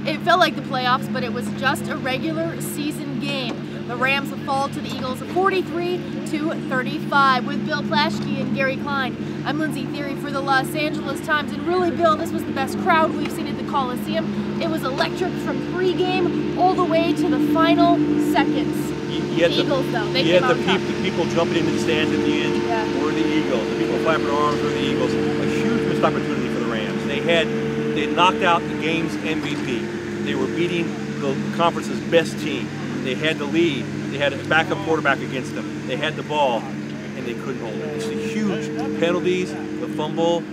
It felt like the playoffs, but it was just a regular season game. The Rams fall to the Eagles 43-35 with Bill Plaschke and Gary Klein. I'm Lindsay Theory for the Los Angeles Times, and really, Bill, this was the best crowd we've seen at the Coliseum. It was electric from pregame all the way to the final seconds. The Eagles, though, they came out top. The people jumping into the stands at the end were the Eagles. The people flapping their arms were the Eagles. A huge missed opportunity for the Rams. They knocked out the game's MVP. They were beating the conference's best team. They had the lead. They had a backup quarterback against them. They had the ball, and they couldn't hold it. It's the huge penalties, the fumble,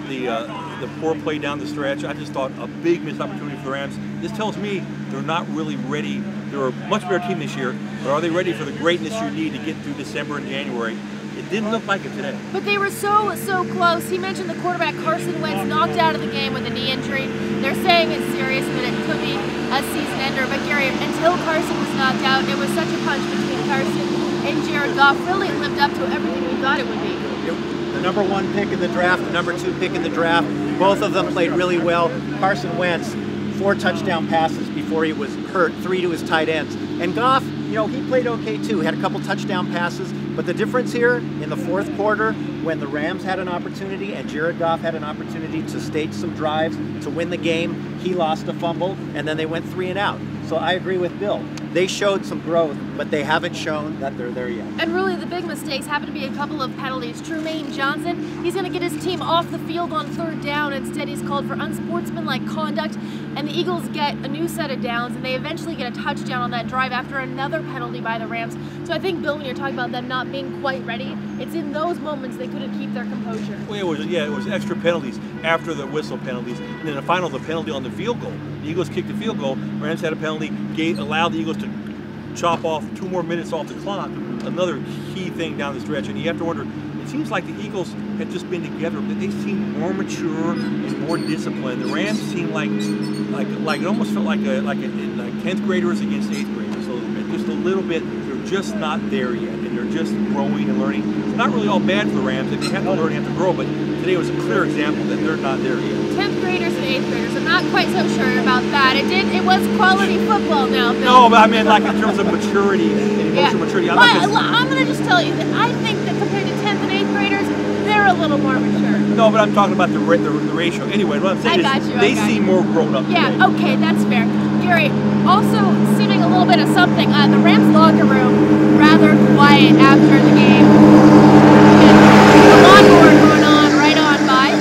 the poor play down the stretch. I just thought a big missed opportunity for the Rams. This tells me they're not really ready. They're a much better team this year, but are they ready for the greatness you need to get through December and January? It didn't look like it today. But they were so close. He mentioned the quarterback Carson Wentz knocked out of the game with a knee injury. They're saying it's serious and that it could be a season ender. But Gary, until Carson was knocked out, it was such a punch between Carson and Jared Goff. Really lived up to everything we thought it would be. The number 1 pick in the draft, the number 2 pick in the draft, both of them played really well. Carson Wentz, 4 touchdown passes before he was hurt, 3 to his tight ends. And Goff, he played okay too. Had a couple touchdown passes. But the difference here in the fourth quarter, when the Rams had an opportunity and Jared Goff had an opportunity to stage some drives to win the game, he lost a fumble, and then they went 3 and out. So I agree with Bill. They showed some growth, but they haven't shown that they're there yet. And really, the big mistakes happen to be a couple of penalties. Trumaine Johnson, he's going to get his team off the field on 3rd down. Instead, he's called for unsportsmanlike conduct. And the Eagles get a new set of downs, and they eventually get a touchdown on that drive after another penalty by the Rams. So I think, Bill, when you're talking about them not being quite ready, it's in those moments they couldn't keep their composure. Well, it was extra penalties after the whistle penalties, and then the penalty on the field goal. The Eagles kicked the field goal. Rams had a penalty, allowed the Eagles to chop off 2 more minutes off the clock. Another key thing down the stretch, and you have to wonder. It seems like the Eagles had just been together, but they seem more mature and more disciplined. The Rams seem like it almost felt like 10th graders against 8th graders. So just a little bit. They're just not there yet, and they're just growing and learning. It's not really all bad for the Rams. They have to learn, have to grow. But today was a clear example that they're not there yet. 10th graders and 8th graders. I'm not quite so sure about that. It was quality football now, Bill. No, but I mean like in terms of maturity and emotional maturity. I'm going to just tell you that I think that compared to 10th and 8th graders, they're a little more mature. No, but I'm talking about the ratio. Anyway, what I'm saying is they seem more grown up. Yeah, okay, that's fair. Gary, also seeming a little bit of something. The Rams locker room, rather quiet after the game. The lawnmower going on right on by.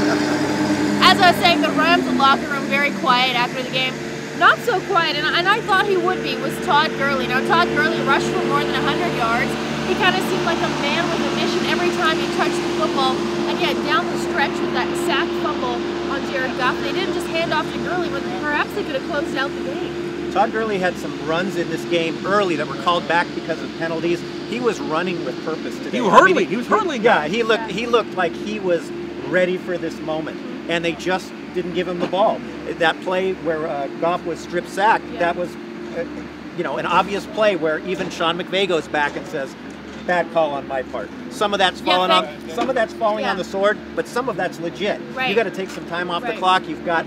As I was saying, the Rams locker room very quiet after the game. Not so quiet, and I thought he would be, was Todd Gurley. Now, Todd Gurley rushed for more than 100 yards. He kind of seemed like a man with a mission every time he touched the football. And yet, down the stretch with that sack fumble on Jared Goff, they didn't just hand off to Gurley, but perhaps they could have closed out the game. Todd Gurley had some runs in this game early that were called back because of penalties. He was running with purpose today. He was hurtling. Yeah, he looked like he was ready for this moment, and they just didn't give him the ball. That play where Goff was strip sacked, that was an obvious play where even Sean McVay goes back and says, bad call on my part. Some of that's falling on the sword, but some of that's legit. Right. You got to take some time off the clock. You've got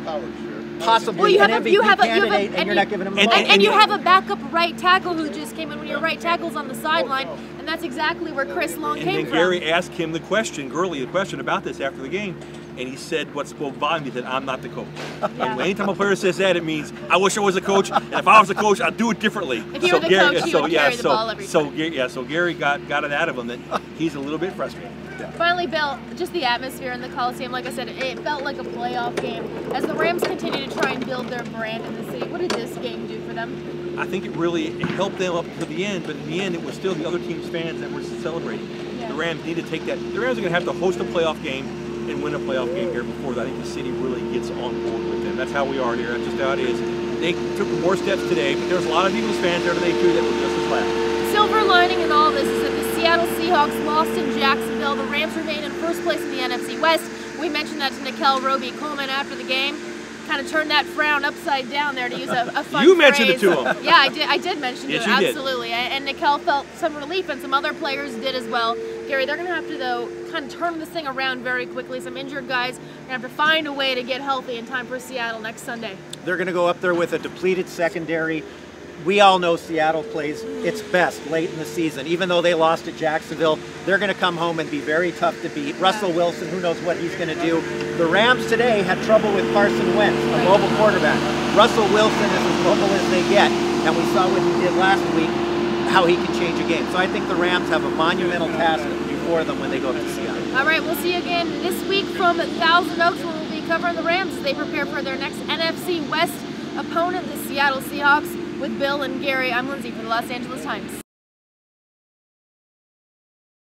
possibly an MVP candidate, and you're not giving him the ball. And you have a backup right tackle who just came in when your right tackle's on the sideline, and that's exactly where Chris Long came from. And then Gary asked him Gurley the question about this after the game, and he said what spoke volumes. He said, I'm not the coach. And anytime a player says that, it means, I wish I was a coach, and if I was a coach, I'd do it differently. If you were the coach, you would carry the ball every time. So Gary got it out of him that he's a little bit frustrated. Finally, Bill, just the atmosphere in the Coliseum, like I said, it felt like a playoff game. As the Rams continue to try and build their brand in the city, what did this game do for them? I think it really helped them up to the end, but in the end, it was still the other team's fans that were celebrating. Yeah. The Rams need to take that. The Rams are going to have to host a playoff game and win a playoff game here before I think the city really gets on board with them. That's how we are here. That's just how it is. They took more steps today, but there's a lot of Eagles fans there today too that were just as loud. Silver lining in all this is that the Seattle Seahawks lost in Jacksonville. The Rams remain in first place in the NFC West. We mentioned that to Nickel Roby-Coleman after the game. Kind of turned that frown upside down there, to use a fun phrase. You mentioned it to him. Yeah, I did mention it, yes, absolutely. And Nickel felt some relief, and some other players did as well. Gary, they're going to have to, though, kind of turn this thing around very quickly. Some injured guys are going to have to find a way to get healthy in time for Seattle next Sunday. They're going to go up there with a depleted secondary. We all know Seattle plays its best late in the season. Even though they lost at Jacksonville, they're going to come home and be very tough to beat. Russell Wilson, who knows what he's going to do. The Rams today had trouble with Carson Wentz, a mobile quarterback. Russell Wilson is as mobile as they get, and we saw what he did last week, how he can change a game. So I think the Rams have a monumental task before them when they go up to Seattle. All right, we'll see you again this week from Thousand Oaks, when we'll be covering the Rams as they prepare for their next NFC West opponent, the Seattle Seahawks. With Bill and Gary, I'm Lindsay for the Los Angeles Times.